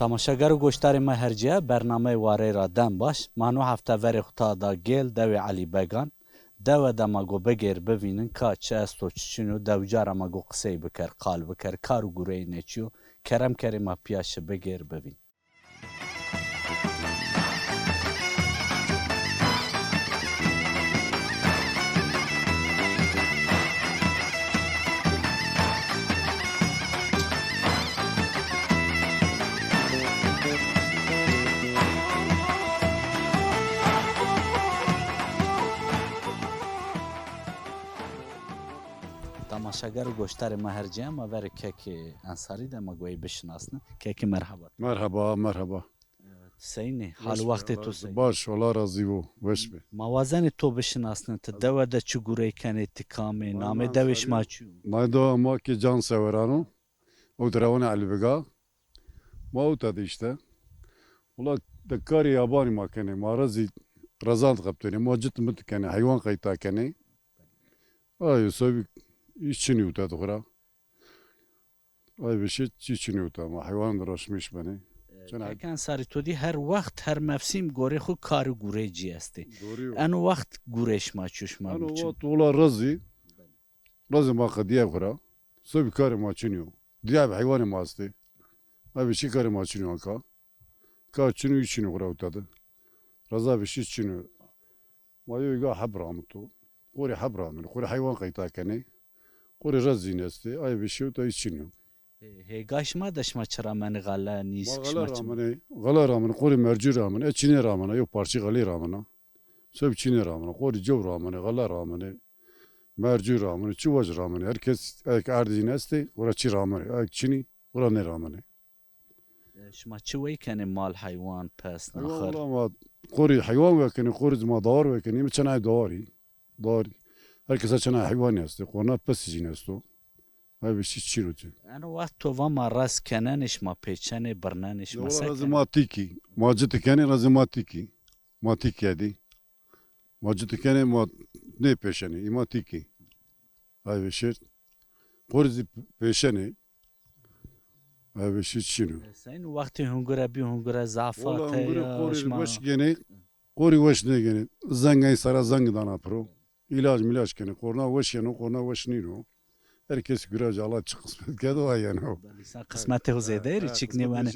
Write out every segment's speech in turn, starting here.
تماشاگر و گوشتار ما هرجیه برنامه واره را دم باش مانو هفته وری خطا دا گیل دوی علی بگان دو دماغو بگیر ببینن که چه است و چچینو دو جار ماگو قصه بکر قال بکر کارو گوره نچیو کرم کریم پیاش بگیر ببین تماشاگر و گوشتار ما هرجیه ما وری که انصاری ده مگوی بشناسنه که مرحبا مرحبا سینه حال وقت تو سینه باش والله راضی بو وش به موازن تو بشناسنه تا دو ده چو گوره کنه تکامه نامه دوش ما چو نایدو ما ki can severano o dravane Ali Bega ma o tadı işte ula da kari yabani makine marazi razant kaptene macit mit kene hayvan kayta kene ay sobi içini utadı khura ay bir şey içini utama hayvan raşmış beni که انصاری تو دی هر وقت هر مفسیم گوره خو کارو گوره جی استی doğru انو وقت گورش ما چوش ما ano بچون vat ula razi ma kadiye khura sobi kari ma çiniyor diye bir hayvan ma asti ay bir şey kari ma çiniyor ka çiniyor içini khura utadı raza bir şey çiniyor ma yoga habramutu قوري حبرة من قوري حيوان قيتا كني قوري رزين استي اي بشيو تا يشينيو هیگاش ما دش ما چرا من غلا نیست کش ما چم غلا رامن قوري مرجي رامن اچيني رامن يو پارچي غلي رامن سب چيني رامن قوري جو رامن غلا رامن مرجي رامن چوج رامن herkes ek اردين استي ورا چي رامن ek چيني ورا نه رامن شما چوي کنه مال حیوان پس نخر والله ما قوري حيوان وكني قوري ما دار وكني مچنا داري داري herkes açana hayvan yastı kona pes jinesto ay bir şey çirutu انو وقت تو و ما راس کننش ما پیچنه برننش ما سکن razimatiki macit kene razimatiki matiki adi macit kene ma ne peşeni imatiki ay bir şey qorzi peşeni ay bir şey çinu سین وقت هنگره بی هنگره زعفات qori شما baş gene qori baş ne gene zangay sara zangdan apro ilaç kene korna baş yeno korna baş nino herkes gürac Allah çıkısmet kedo ayano قسمت هو زیده ری چیک نیوانه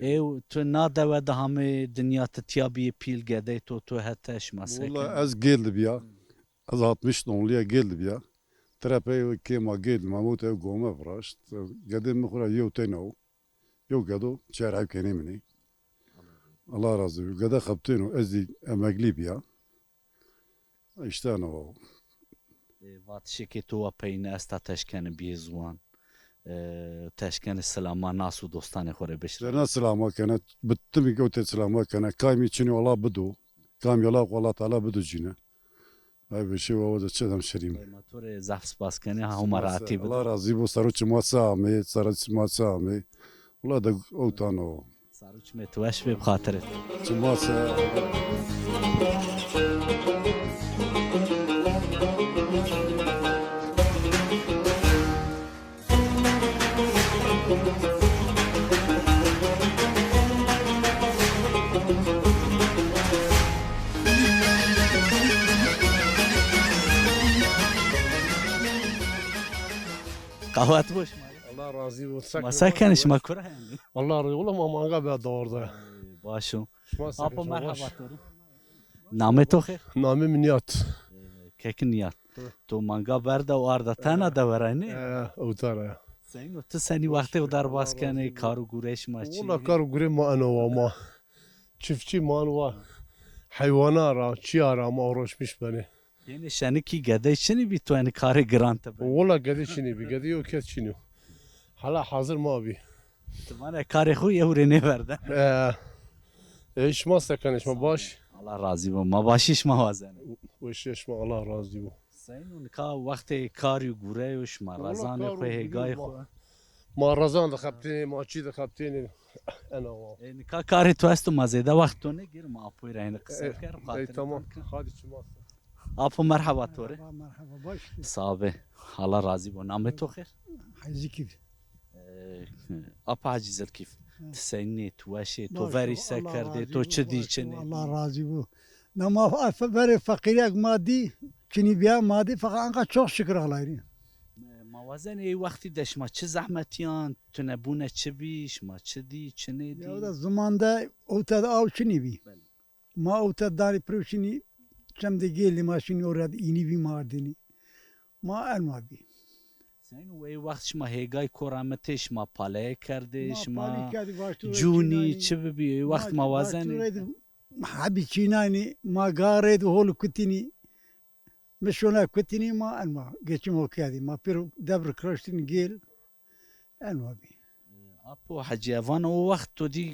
ایو تو ناده و ده همه دنیا تتیابی پیل گده تو هتش ما Vallahi سکن az geldi ya. Az 60 donluya geldi ya. Trape kema geldi. Mamut ev gome vraşt. Gedim mi khura yew teno. Yew gedo çerhav kenemini. Allah razı olsun. Gada kapteno ezdi emekli ya. İşte ana o. واتشی که تو پینه است تشکن بیزوان تشکن سلاما ناسو دوستان خوره بشر Zerna selama kana bitti mi gevte selama kana kaymi çini Allah bidu. Kam yola Allah Teala bidu cine. Ay bir şey o da çedam şerim. ماتور زفس باز کنه هم مراتی بود Allah razı olsun. Sarı çmasa me, sarı çmasa me. Ula da o tano. ساروچ متوش به بخاطرت Çmasa. قهوت باش Allah razı olsun. ما سکنش ما کره yani Allah razı olsun ama manga be doğru. باشو Şma آپو مرحبا توری نامه تو خیر Namim Nihat. کک نیات تو مانگا برده و آرده تنه دورانی Utara. سینو تو سنی وقتی و در باز کنه کارو گورش ما چی Valla kar gure ma ana wa ma. Çiftçi man wa. Hayvana ara, çi ara ma uğraşmış beni. یعنی شنی کی گده چنی بی تو یعنی کار گرانت به Valla gedi çini bi, gedi yok kes çini. Hala hazır mı abi? تو من کار خو یه وری نبرده Şma sekan şma baş. الله راضی و ما باشیش موازنه Bu şma Allah razı olsun. سینو نکا وقتی کاریو گوره وش ما رازان خو هگای خو Ma razan da kapteni, ma çi da kapteni. Ana wa. نکا کاری تو است ما زیده وقت تو نگیر ما اپوی رهن قصه کر خاطر Tamam. Hadi çma. اپو مرحبا توره مرحبا باش صابه الله راضی و نامه تو خیر حيزي كيف اپا عجیز الکیف تسینی تو وشی تو وری سکرده تو چه دی چه الله نیدی راضی بو نما بری فقیریک مادی چنی بیا مادی فقط انقدر çok şükür alayım. موازن ای وقتی داشت ما چه زحمتیان تو نبونه چه بیش ما چه دی چه نیدی Ya da zamanda otada av çini bi. بله. Ma otada dari proşini çemde geldi maşini orada ini bi mardini. Ma elma bi. سین و ای وقت شما هیگای کرامته شما پاله کرده Ma شما pali kadi baştu. جونی چه ببی ای وقت موازن Habi çinani ma gared hol kutini. Meşona kutini ma elma. Geçim o kadi ma per devr kırıştın gel. Elma bi. اپو حجی اوان او وقت تو دی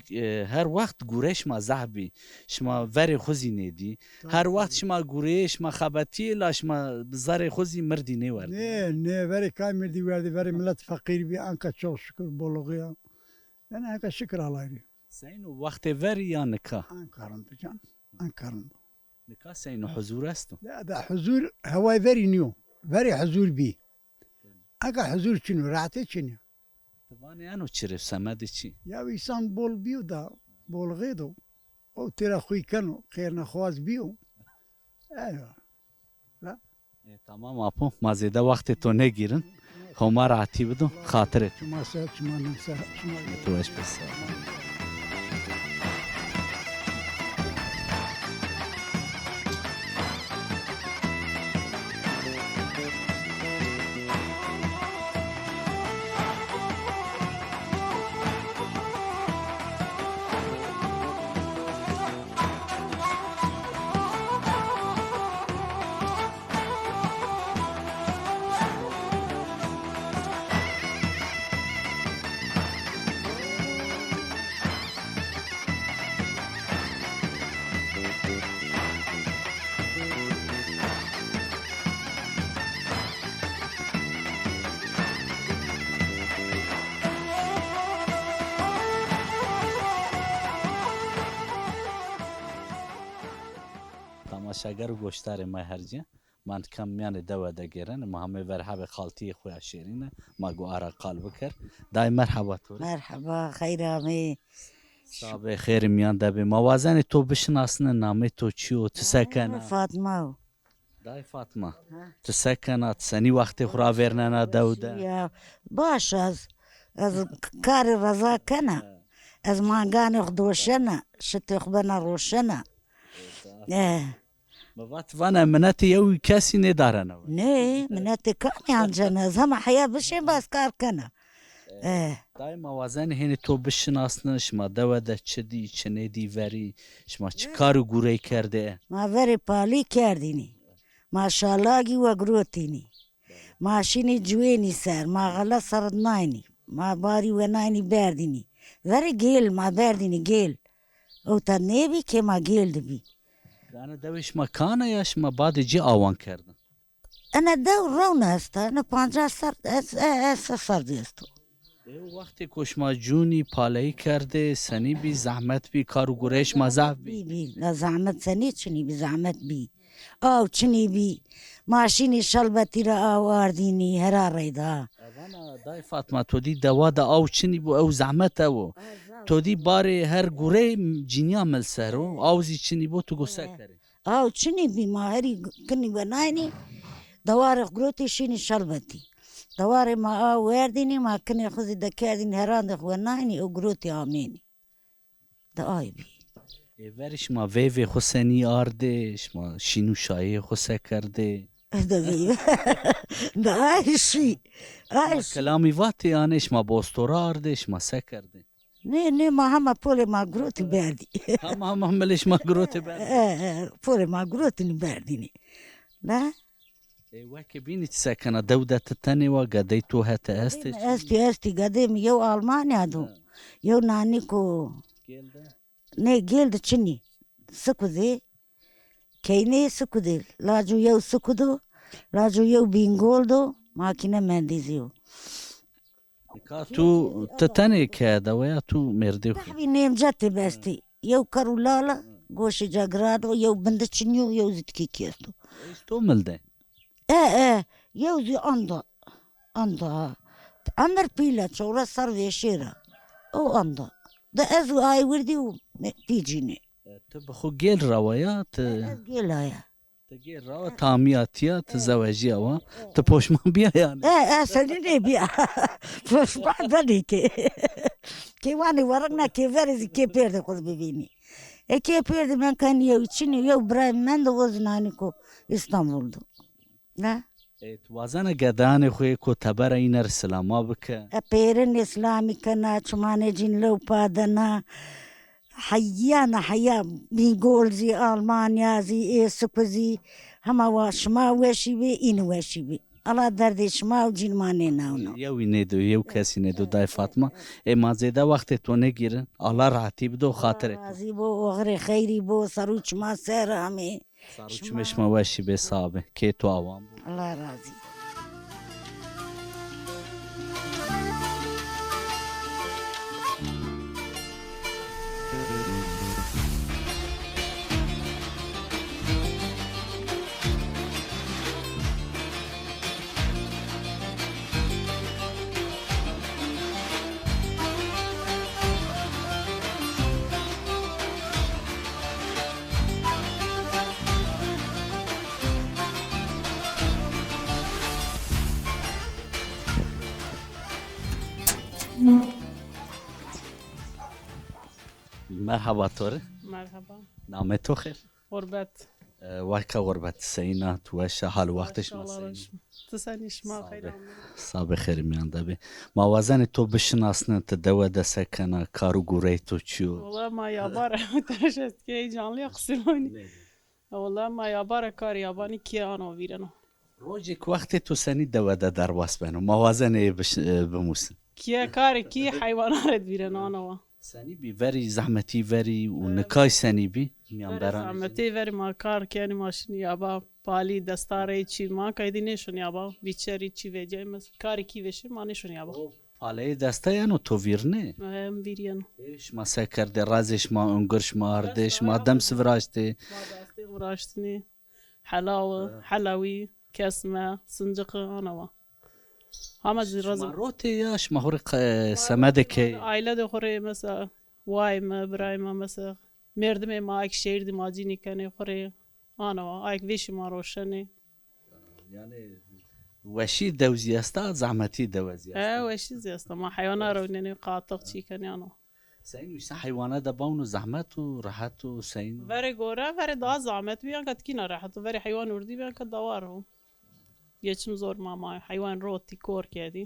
هر وقت گورش ما زحبی شما وری خوزی نیدی هر وقت شما گورش ما خبتی لا شما زر خوزی مردی نیورد Ne veri kaymedi verdi veri millet fakir bir anka çok şükür boluğuya. Yani anka şükür alayım. سین و وقت وری یا نکا Ankara'nda can. Ankara'nda. نکا سین و حضور استو لا da huzur havai veri new. Veri huzur bi. Anka huzur çinu rahatı çinu. توانی انو چرف سمدی چی Ya insan bol biyo da bolğu da. O tera خوی کنو خیر نخواز بیو. Eyvallah. تمام اپو مزیده وقت تو نگیرن همه راحتی بدو خاطرت Cuma saat cuma nimsa cuma. تو اش بس تماشاگر و گوشتار ما هرجه من کم میان دو دگیرن ما همه ورحب خالتی خوی شیرینه ما گو آرا قال بکر دای مرحبا تو مرحبا خیرامه صاحب خیر میان دبی موازن تو بشناسن نامه تو چیو تسکنه فاطمه دای فاطمه تسکنه تسنی وقت خورا ورننا دوده یا باش از کار رضا کنه از مانگان خدوشنه شتی خبنا روشنه بابات وانا منت یو کسی ندارن نه منت کانی انجانه از همه حیا بشین باز کار کنه دای موازن هنی تو بشناسن شما دوده چه دی چه ندی وری شما چه کارو گوره کرده ما وری پالی کردینی ما شالاگی و گروتینی ماشینی جوینی سر ما غلا سرد ناینی ما باری و ناینی بردینی وری گیل ما بردینی گیل او تا نیبی که ما گیل دبی گانه دوش مکانه یا شما بعد جی آوان کردن انا دو رون است انا 50 سرد است ای وقتی که شما جونی پالایی کرده سنی بی زحمت بی کارو گورش مزه بی بی لا زحمت سنی چنی بی زحمت بی او چنی بی ماشینی شلبتی را آواردینی هرا ریدا اوانا دای فاطمه تو دی دوا دا او چنی بو او زحمت او تو دی باره هر گوره جینیا مل سرو او زی چنی بو تو گسه کره او چنی بی ما هری کنی بناینی دوار گروتی شینی شلبتی دوار ما او وردینی ما کنی خوزی دکردین هران دخ بناینی او گروتی آمینی دا آی بی ای وری شما وی حسینی آرده شما شینو شایی خسه کرده دا بی دا آیشی آیشی کلامی واتی آنه شما باستورا آرده شما سه کرده نه ما همه پول ما گروتی بردی هم ملش ما گروت برده پول ما گروتی بردینی نه ای وکی بینی سکنه دودت تنی و گدی تو هت است استی قدیم یو آلمانیا دو یو نانی کو نه گیلد چنی سکوزی کینه سکودی لاجو یو سکودو لاجو یو بینگول دو ماکینه مندیزیو که تو تتنی که دویا تو مرده خو تحوی نیم جتی بستی یو کرولالا گوش جگرادو یو بندچنیو یو زدکی کیستو تو ملده یو زی اندا امر پیلا چورا سر ویشیرا او اندا ده از و آی وردی و تیجینه تو بخو گل رویا از گیل آیا تگیر را تامیاتیا تزوجی اوا تو پشمان بیا یعنی اصلی نه بیا پس بعد بلی که وانی ورق نه که ورزی که پرده خود ببینی که پرده من کنی یو چینی یو برای من دو وزنانی کو استانبول دو نه وازن گدان خوی کو تبر اینر سلاما بکه پیرن اسلامی کنا چمانه جین لو پادنا حیانا حیا میگول زی آلمانیا زی ایسکوزی همه واشما وشی بی این وشی بی الله درد شما و جین مانه ناونو یو نیدو یو کسی نیدو دای فاطمه ما زیده وقت تو نگیرن الله راحتی بدو خاطر تو راضی بو اغر خیری بو سروچ ما سر همه سارو چمش ما وشی به صابه که تو عوام بود الله راضی مرحبا توره مرحبا نام تو خیر غربت وکا غربت سینا تو وش حال وقتش ما شاء الله مسینا تسانيش ما خير صابه خیر میان دبی ما وزن تو بشناسن ته دو د سکنه کارو گوری تو چیو والله ما يابار ترشت كي جانلي يخسروني والله ما يابار كار ياباني كي انا ويرنو روجك وقت تو سنی دو د درواس بنو ما وزن بموسن كي كاري كي حيوانات ويرنو انا سنی بی وری زحمتی وری و نکای سنی بی میان بران زحمتي فيري ما كار كاني ماشين يابا بالي دستاري چي ما كايدي نشون يابا بيچري چي وجه مس كاري كي وشه ما نشون يابا پاله دسته یانو تو ویرنه ام ويرينو ایش ما سکرده رازش ما انگرش ما هردش ما دم سفراشته ما دستي وراشتني حلاوه حلاوي كسمه صندوق انا همه زي رازم روته یاش مهورق سمده که aile de xore mesela vay mı Ibrahim'a mesela merdime ma ek şehirdi macini kane xore ana ayk veşi ma roşani وشی دوزی استا زحمتی دوزی استا وش زيست ما حيوانات روني قاطق شي كان انا سین ویسا حیوانات دباونو زحمت و راحت و سین veri gora veri daha zahmet bir yankat kina rahat veri hayvan urdi bir yankat davar geçim zor mama hayvan roti kor kedi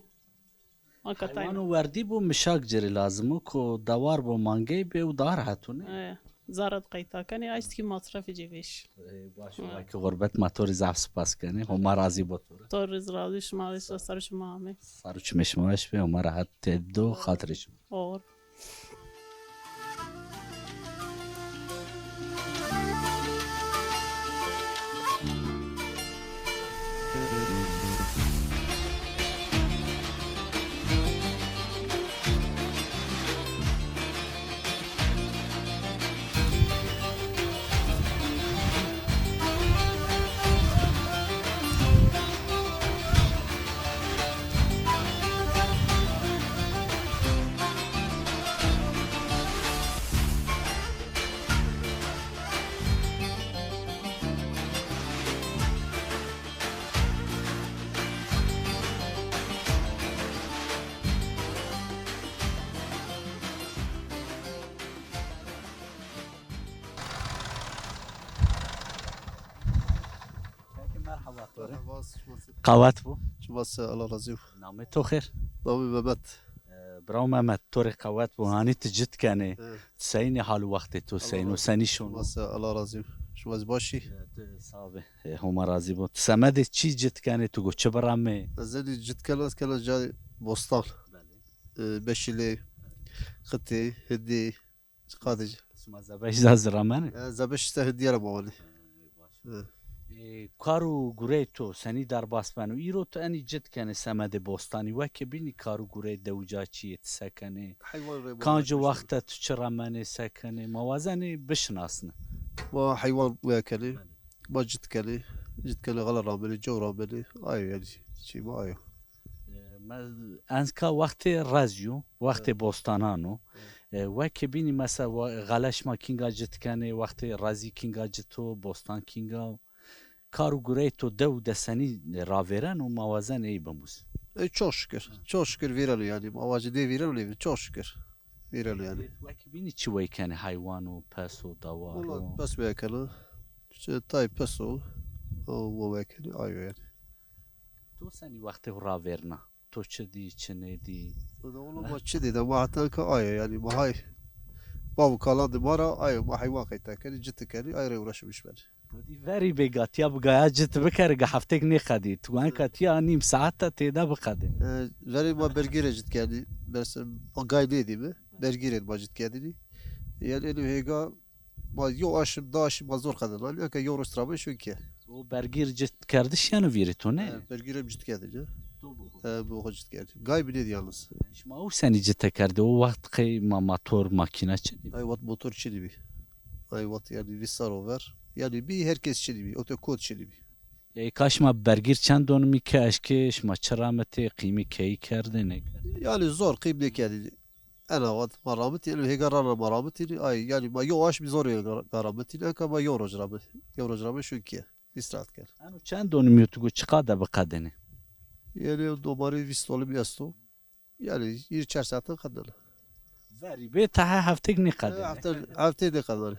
حیوانو وردی بو مشاک جری لازمو کو دوار بو مانگی به و دار هاتونه زارت قیتا کنی است کی مصرف جیوش باشه که غربت ماتوری زعف سپاس کنه هم راضی بطوره تو رز راضی شما سر شما همه سارو چمشماش به هم راحت تدو خاطرش اور قوات بو بس الله رزيو نام تو خیر ضوي ببت براو محمد توری قوات بو هانی تجد کنه سینی حال وقت تو سین و سنی شون بس الله رزيو شو بس باشي صابه هم راضی بود سمد چی جد کنه تو گو چه برامه زادي جت كلا جاي بوسطال بشلي ختي هدي قادج سما زبش زرمانه زبش هدي انا بولي کارو گوره تو سنی در باسپنو ایرو تو انی جد کنه سمد بوستانی وکه بینی کارو گوره دوجا چیه سکنه کانجو وقت تو چرا منه سکنه موازنه بشناسنه ما حيوان واكلي ما جت كلي غلا رابلي جو رابلي ايوه يعني شي ما ايوه انسکا وقت رازیو وقت بوستانانو وکی بینی مثلا غلش ما کینگا جت کنه وقتی رازی کینگا جتو بوستان کینگا کارو گره تو دو دسنی راورن و موازن ای بموز Çok şükür. Çok şükür viralı yani. Avacı değil viralı. Çok şükür. Viralı yani. وکی بینی چی وی کنه حیوان و پس و دوار Valla و pes vekeli. İşte tay pes ol. O vekeli ayıyor yani. تو سنی وقتی راورنا تو چه دی چه ندی Oğlum maçı dedi ama hatta ki ayıyor yani. Mahay. Babu kalan mara ayıyor. Mahay vakit tekeri ciddi keri ayrı uğraşmış ben. دی وری بگاتیا بگایا جت بکرگه هفتگ نخدی تو انکاتیا نیم ساعت تیدا بخده Veri ma bergire ciddi geldi. Mesela o gaydıydı mı? Bergire ma ciddi geldi. Yani elim hega ma yo aşım da aşım ma zor kadar. Yani ki yo rostrabı çünkü. او برگیر جت کردش یا نویری تو نه Bergire ciddi geldi ya. Bu o ciddi geldi. Gay bile yalnız. شما او سنی جت کرده او وقت قی ما موتور ماکینه چه Ayvat motor çeli bir. Ayvat yani Vissar over. Yani bir herkes çeli bir. Otokod çeli bir. ای کاش ما برگیر چند دونمی که اشکش ما چرامتی قیمی کی کرده نه Yani zor kıyımlık yani. En avat maramet yani hegarana maramet yani ay yani ma yavaş bir zor maramet yani ama yorojrame çünkü istirahat kar. انو چند دونمی تو گو چقدر بقده نه Yani domarı vistolu bir yasto. Yani 24 saatte kadar. وری به تا هفتگ نقده Hafta de kadar.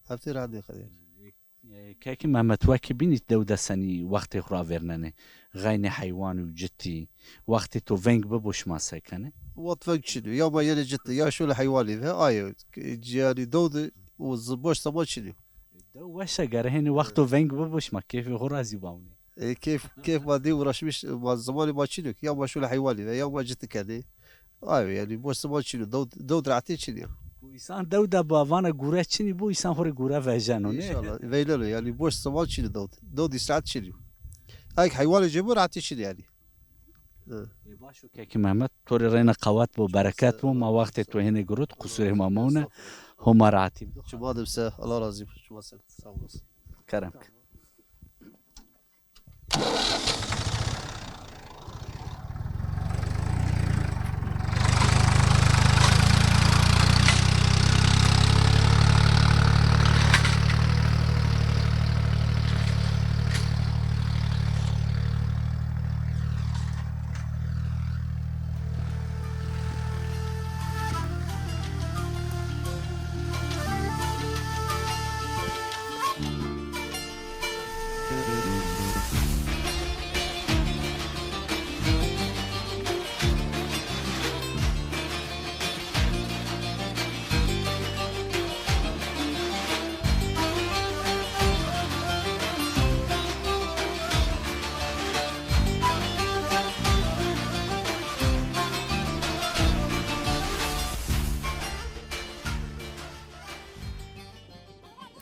Hafta rahat de kadar. که که محمد وکی بینید دو دسنی وقتی خورا ورننه غین حیوان و جتی وقتی تو ونگ ببوش ما سکنه Vatfak çiliyor. Ya ma yine ciddi ya şöyle hayvani ve ay yani doğdu o boş zaman çiliyor. دو وشه گره هنی وقتو ونگ ببوش ما کیفی خورا زیباونه Keyif maddi uğraşmış zamanı maçılıyor. Ya ma şöyle hayvani ve ya ma ciddi kendi. Ay yani boş zaman çiliyor. Doğdu rahatı çiliyor. و ایسان دو دا باوانا گوره چینی بو ایسان خوری گوره ویجنو نه İnşallah. Veylelo yani boş zaman çiliyor doğdu. Doğdu istirahat çiliyor. Ay hayvanı cebu rahatı çiliyor yani. باشو که که محمد توری رینا قوات بو برکت بو ما وقت تو هنی گرود قصور مامونه هما راتیم Şu mademse Allah razı olsun. Şu sen sağ olasın. کرم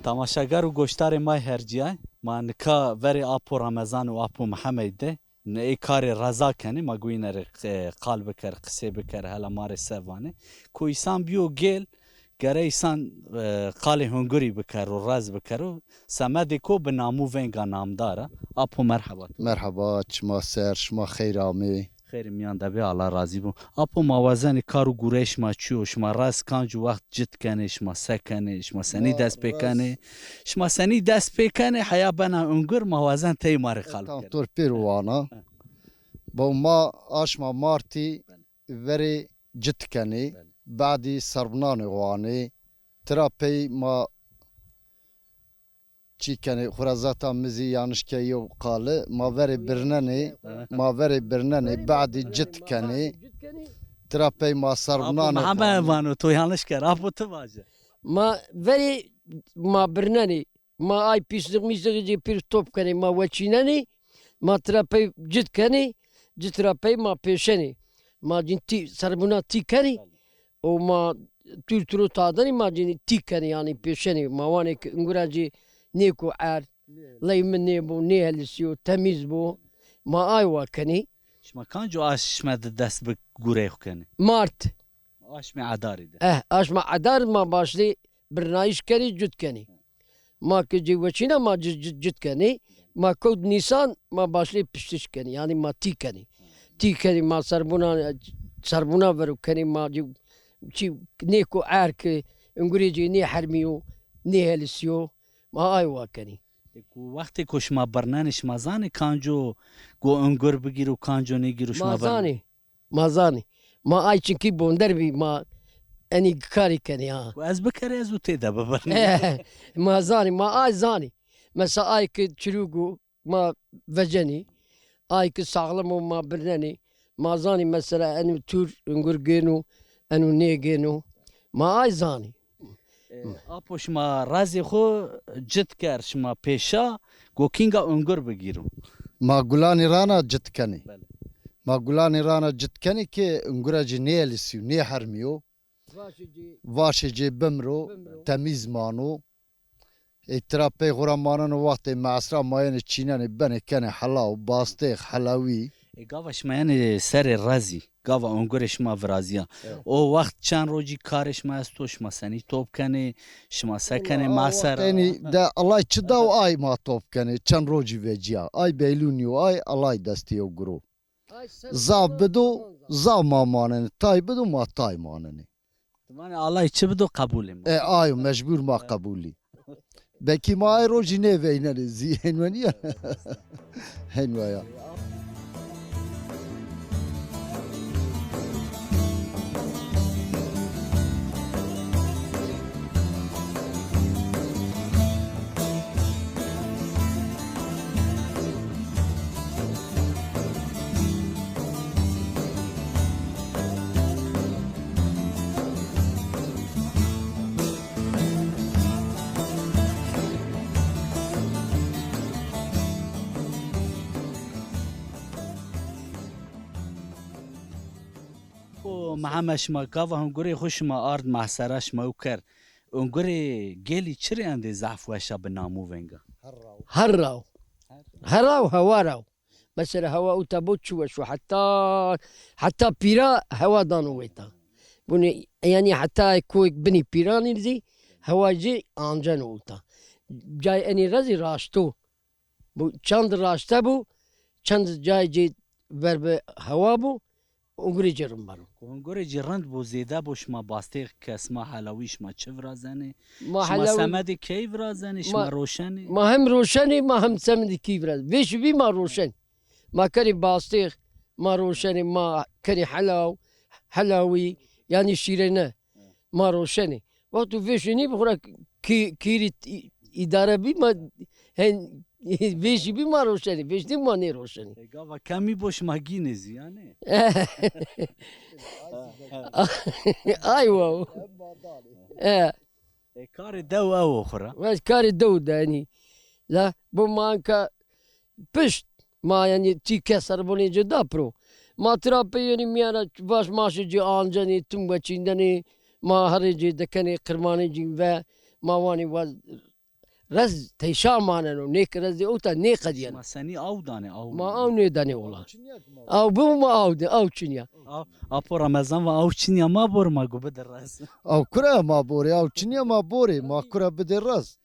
تماشاگر و گوشتار مای هرجیای ما نکا وری آپو رمضان و آپو محمد ده نه ای کار رضا کنی ما گوینه قال بکر قصه بکر هلا مار سوانه کو ایسان بیو گل گره ایسان قال هنگوری بکر و رز بکر و سمد کو به نامو ونگا نامداره آپو مرحبا مرحبا شما سر شما خیر آمی خیر میان دبی الله راضی بو اپو موازن کارو گورش ما چیو شما راس کانج وقت جت کنه شما سکنه شما سنی دست بکنه شما سنی دست بکنه حیا بنا اونگر موازن تی مار خلق tam tur pirwana با ما آشما مارتی وری جت کنی بعدی سربنان وانی تراپی ما چی کنی خرازاتا مزی یانش که یو قاله ما وری برننی بعدی جت کنی تراپی ما اپو سربنان محمد وانو تو yanlış kar اپو تو واجه ما veri ma birneni ma ay pislik misliği pir top kani ma vaçinani ma trapey cid kani cid trapey ma peşeni ma cinti sarbuna ti kani o ma tültülü tadani ma cini ti kani yani peşeni ma vani inguraci ne ko ar laymen ne bu ne helisiyo temiz bu ma aywa kani شما کانجو آش شما دست به گوره کنه mart آش می عداری ده aşma adar ma başlı birnayiş kani cid kani ma ke civaçina ma cid kani ma kod nisan ma başlı piştiş kani yani ma ti kani ma sarbuna veru kani ma چی نیکو عرک انگریزی نی حرمیو نی هلسیو ما آی واکنی وقتی که شما برننش مزانی کانجو گو انگر بگیر و کانجو نگیر شما برنن ما زانی ما آی چنکی بوندر بی ما انی کاری کنی ها و از بکره از او تیده ببرنن ما زانی ما آی زانی مثلا آی که چروگو ما وجنی آی که ساغلمو ما برننی ما زانی مثلا انو تور انگر گینو انو نی گینو ما آی زانی آپو شما رازی خو جد کر شما پیشا گو کینگا انگر بگیرو ما گلانی رانا جتکنی بله. ما گلانی رانا جتکنی که انگورا جی نی السیو نی حرمیو واشه جی بمرو تمیز مانو اترا غورا مانو وقت معصرا ماین چینن بنه کنه حلاو باستیخ حلاوی گاوا شما یعنی سر رازی گاوا انگر شما ورازیا او وقت چند روزی کار شما است تو شما سنی توپ کنه شما سکنه معصر یعنی ده الله چه داو آی ما توپ کنه چند روزی وجیا آی بیلونیو آی الله دستی او گرو زاب بدو زاب ما مانن تای بدو ما تای مانن Yani Allah içi bu da kabulüm. آی مجبور ما قبولی بکی ما آی روزی نه وینن زی هنوانیا هنوایا O Muhammed ma gava hunguri خوش ما آرد محسرش ما وکر hunguri geli çiri ande zaf veşa binamu venga. هراو هواراو مثلا هوا اوتابوتشو وشو حتى بيرا هوا دانو ويتا بني يعني حتى كويك بني بيراني زي هوا جي انجن وتا جاي اني رزي راشتو بو چند راشتا بو چند جاي جي verbe هوا بو اونگری جرم برو Hunguri cirand bu zede bu şma bastık kesma halavi şma çevrazani. ما Şma حلاوي semedi keyvrazani şma roşani. ما هم روشني ما هم سمدي كيف راز فيش بي ما روشن ما كري باستيخ ما روشني ما كري حلاوي يعني شيرنا ما روشني وقتو فيشني بخورا كيري إدارة بي ما هن فيش بي ما روشني فيش دي ما ني روشني Gava kemi boş maginiz yani. ايوه Kari dev ev oxura. بس كاري دود يعني لا بمانكا بشت ما يعني تي كسر بوني جدا برو ما ترابي يعني ميانا باش ماشي جي آنجاني تم بچيندني ما هرجي دكني قرماني جي و ما واني واز رز تيشا ماننو نيك رزي اوتا نيك ديان Şma seni avdane av. ما او ني داني ولا او بو ما او دي او چينيا Apo Ramazan ve av Çin yama borma gu bederras. او کرا ما بوری او چنیا ما بوری ما کرا بده راز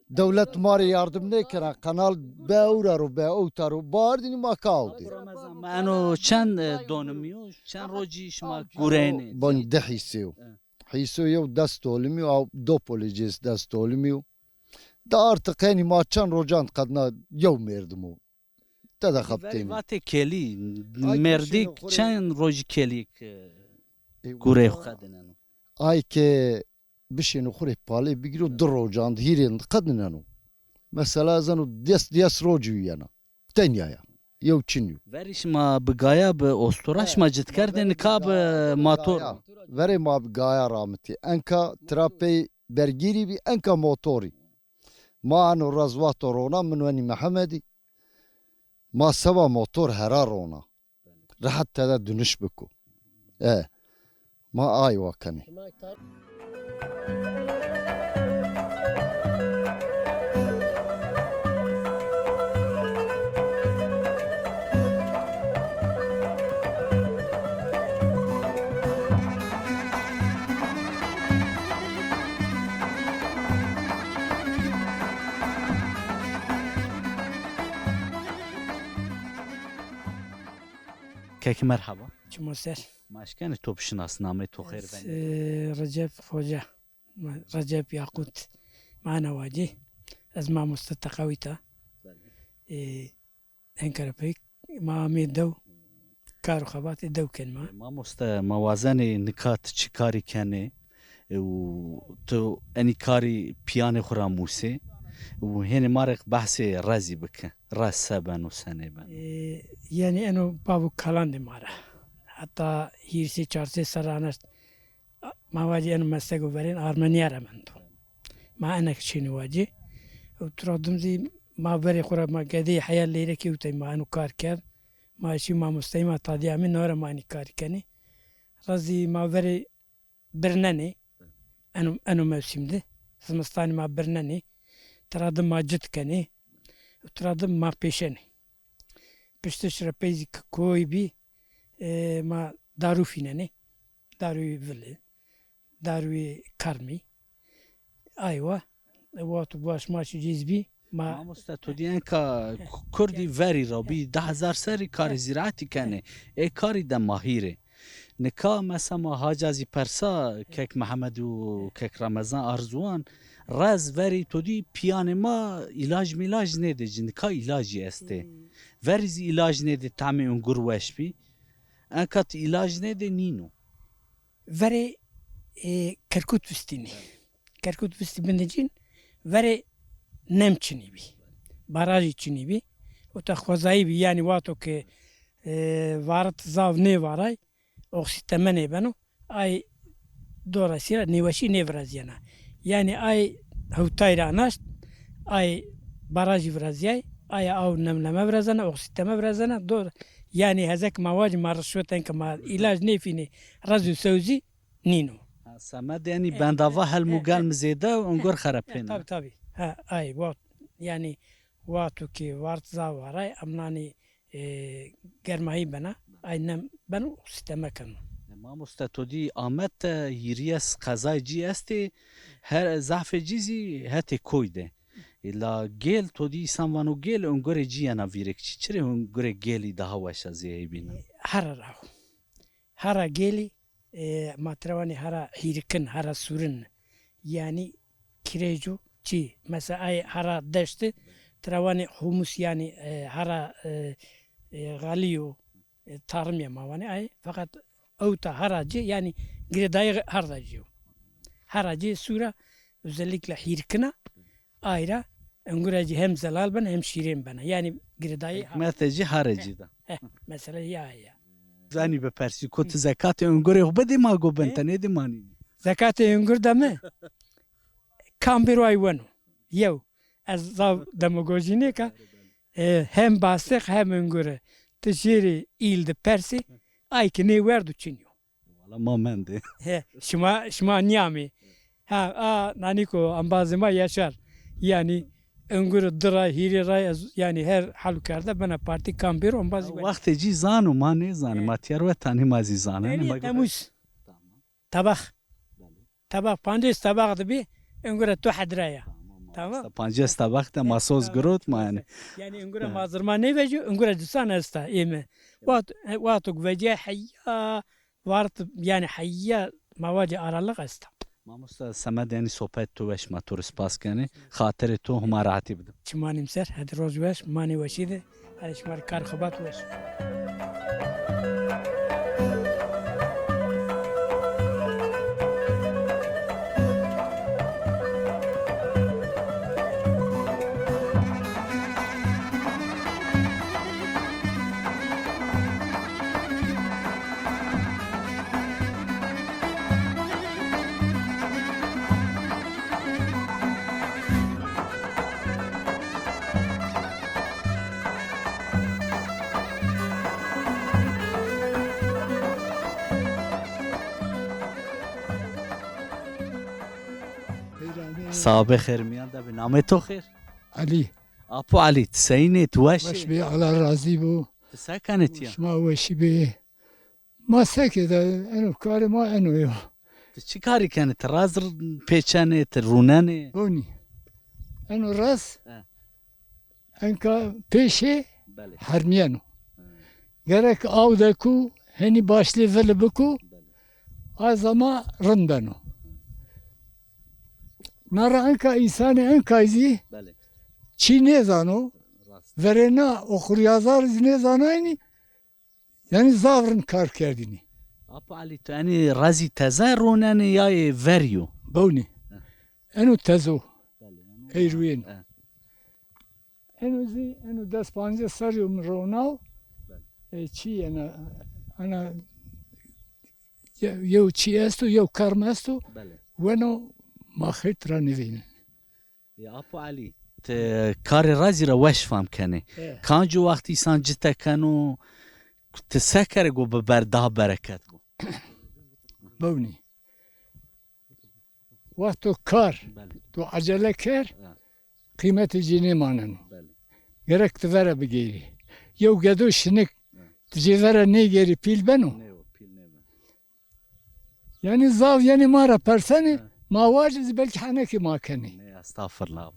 دولت ماری yardım ne kara kanal be uğrar be uğtar bardini ma kaldı Ramazan mano çen donumiyo çen roji şma gureni. bon de hisiyo hisiyo yo dest olmuyor au dopolicis dest olmuyor da artık hani maçan rojan kadına yo merdim o da Veri kapteni vate keli Ay, merdik kuşun çen roji kelik gure xadinano. ay ki bir şeyin xure pali bigiro dur rojan hirin kadınano mesela zanu des roju yana tenya yo çinyo Veri şma bigaya be osturaş ma citkerdin kab motor. Vere ma gaya rahmeti. Enka trape bergiri bi enka motori. Ma anu razvato rona min veni Muhammedi. Ma sava motor hera rona. Rahat tada dönüş biku. Ma ay vakani. Keki merhaba. Çimosel. ماشکنی تو بشناسنامه تو خیر بنی رجب خوجة رجب ياقوت معنا واجه از ما مستتقويتا انكر بيك ما ميدو كارو خبات دو كلمة ما موازن نکات چی کاری کنه و تو اني کاری پیانه خورا موسه و هني مارق بحث رازي بك راز سبن و سنه بن يعني انو بابو كلان دي مارا حتى هيرسي چارسي سرانش ما واجه انو مستقو برين ارمنيا رمندو ما انا كشيني واجه و ترادم زي ما بري خورا ما قدي حياة ليرة كيوتي ما انو كار كر ما شي ما مستيما تادي من نورا ما اني كار كني رازي ما بري برناني انو موسم ده زمستاني ما برناني ترادم ما جد كني ترادم ما بيشني بشتش رپیزی کوی بی ما دارو فیننی داروی ولی داروی کرمی ayva واتو باش ماشي جیز بی ما مستتودین که کردی وری را بی 10,000 سری کار زراعتی کنه ای کاری ده ماهیره نکا مثلا ما حاجازی پرسا کک محمد و کک رمضان ارزوان راز وری تو دی پیان ما علاج میلاج نده جنکا علاجی استه وریزی علاج نده تعمی انگر وش بی انکات علاج نده نینو وری کرکوت بستینی کرکوت بستی بندجین وری نمچنی بی باراجی چنی بی و تخوزایی بی یعنی واتو که وارد زاو نه وارای اوخسی تمنه بنو ay dolayısıyla nevaşi nevraziyana. Yani ay hutayra anast ay baraj vraziyay ay av nemleme vrazana oksiteme vrazana do yani hazek mavac marşveten kama ilaç nefini razü sözü nino. Samet yani bendava helmugal mzede ongur kharapena. Tabi. Ha ay wat yani watu ki vartza varay amnani germahi bana aynem ben oksiteme kanım. ما مستتودی آمد هیریس قضای جی استی هر ضعف جیزی هتی کویده الا گل تودی ساموانو گل اونگره جی انا ویرک چی چره اونگره گلی ده هواش از یه بینا هر راو هر گلی ماتروانی هر هیرکن هر سورن yani kirecu çi mesela ay hara deşti travani humus yani hara galiyo tarım yamavani ay fakat Avta haracı yani gredayı haracı. Haracı sura özellikle hirkına ayrı enguracı hem zelal ben hem şirin bana. Yani gredayı meteci haracı da. Mesela ya. Zani be persi kot zekat engure ubedi ma go bentane de mani. Zekat engur da mı? Kambiro ayvano. Yev az zav demagojine ka hem basık hem engure. Tejiri ilde persi ay ki ne verdu çiniyor. Valla mamende. Şma niyami. Ha naniko ambazıma yaşar. Yani öngürü dıra hiri ray yani her halükarda bana parti kampir ambazı. Vakti ci zanu ma ne zanu matiyar ve tani mazi zanu. Ne temus. Tabak. Tabak pandes tabak da bir öngürü tuhadraya. Tamam. Pandes tabak da masoz grot ma yani. Yani öngürü mazırma ne veci öngürü düsan asta ime. واتوك وجه حيا وارت يعني حيا مواجه aralık است. ما مست سمد yani sohbet تو وش ما تو سپاس کنه خاطر تو هم راحتی بدم. چمانیم سر هد روز وش مانی وشیده هر شمار کار خبات وش. صابه خير ميان ده بنامه تو خير علي ابو علي تسيني توش وش بي على الرازي بو سكنت يا ما وش بي ما سكت انا بكاري ما انو يو چی کاری كانت راز پیچانه رونانه بوني انو راس انكا بيشي بله حرميانو قالك او داكو هنی باشلی ول بکو از اما رندنو نرا انکا انسان انکایزی بله چی نیزانو ورنا اخریازار نیزانو یعنی زاورن کار کردینی اپا علی تو یعنی رازی تزه رونن یا وریو بونی انو تزو بله ایروین اه. انو دست پانزه سریوم روناو چی انا یو چی استو یو کرم استو بله ونو ما خیت را نوینن یا اپا علی کار رازی را وش فهم کنه کانجو وقتی سان جتا کنو تسکر گو به برده برکت گو بونی وقتو کار بله تو عجله کر اه. قیمت جینی ماننو بله gerek tivere bigeri. Yew gedo şinik tijevere ne geri pil beno. نه و پیل نه Yani zav yani mara perseni ma vaciz belki haneki ma keni. نه استغفرالله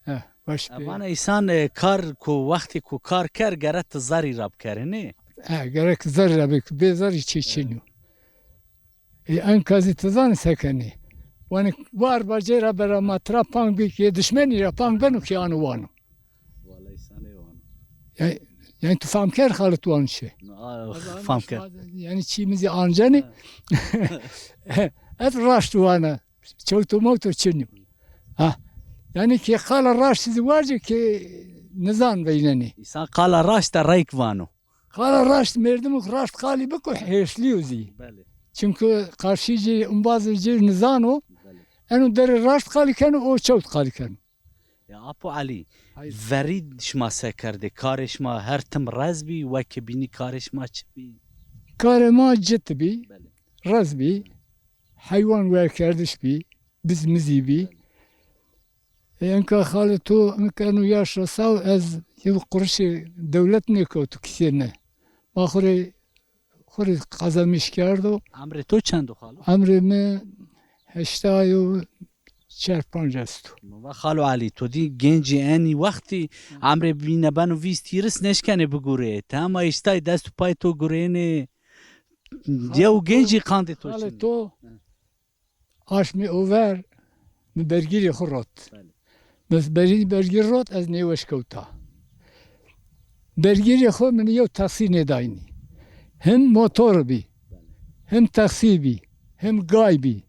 Ha baş be. امان ایسان کار کو وقتی کو کار کر گرت زاری راب کره نه Ha gerek zerre bek bezar içiçinu. Enkazı tizan sekeni. Yani var bacera bera matra pang bir ki düşmeni ya pang beno ki anu vanu. والا ایسان ایوان Yani tu fam ker halit wan şey. فهم کر Yani çimizi ancani. Et raşt wana. Çoğu motor çinu. Ha. Yani ki khala raşt varca ki nizan beyneni. ایسان قال راش تا ریک وانو Khala raşt merdim raşt kali biko heşliyozi. بله Çünkü karşıcı umbazıcı nizan o. بله Enu deri raşt kali kenu o çoğut kali kenu. یا اپو علی ورید شما سکرده کارش ما هر تم رز بی و که بینی کارش ما چی بی Karema ciddi bi. بله Raz bi. Hayvan ve kardeş bi. Biz mizi bi. Enka halı tu enkanu yaşa sav ez yıl kuruşu devlet ne kotu kisine. Mahore خوري قزمش کرد و عمر تو چند خالو عمر من 84 است. و خالو علی تو دی گنجی انی وقتی عمر بینه بنو ویست تیرس نشکنه بگوره تمام ایستای دست و پای تو گوره نه دیو گنجی قانده تو حالا چند تو آش می اوور می برگیری خورد. بس برگیر رود از نیوش کوتا. برگیری خود من یو تاکسی نداینی. هم موتور بی. هم تاکسی بی. هم گای بی.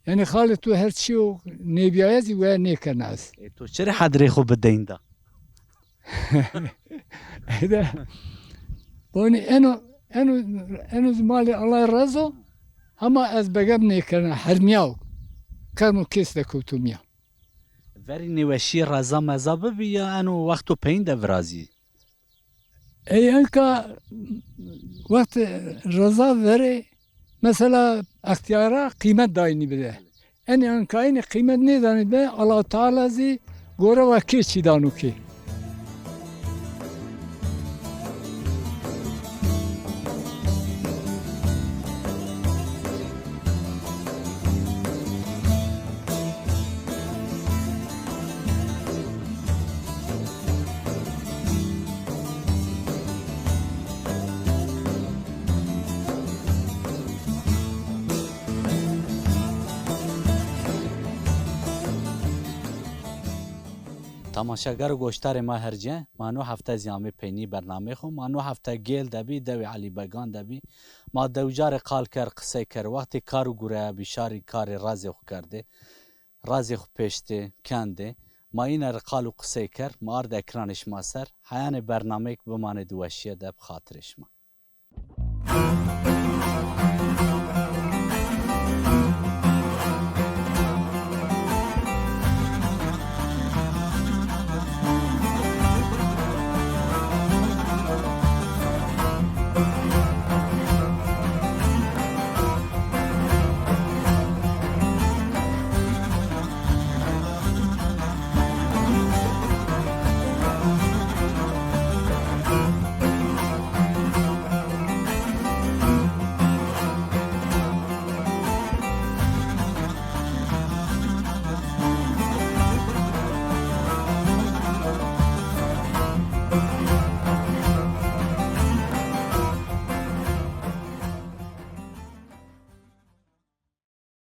یعنی خاله تو هر چیو نبیایزی و نیکناز. تو چرا حدری خو بدین دا ده بونی انو مالی الله رازو اما از بگم نیکنه هرمیاو کارمو کس دکوتو میا. وری نوشی رزا مزا ببی یا انو وقتو پین ده ورازی ای انکا وقت رضا وری مثلا اختیارا قیمت داینی بده. این انکا این قیمت نیدانی به الله تعالی زی گوره و کی چی دانو کی. تماشاگر گوشتار ما هرجه مانو هفته زیامه پینی برنامه خو مانو هفته گیل دبی دوی علی بگان دبی ما دوجار قال کر قصه کر وقتی کارو گوره بیشاری کار رازی خو کرده رازی خو پیشته کنده ما این قالو قصه کر ما ارد اکرانش ما سر حیان برنامه که بمانه دوشیه دب خاطرش ما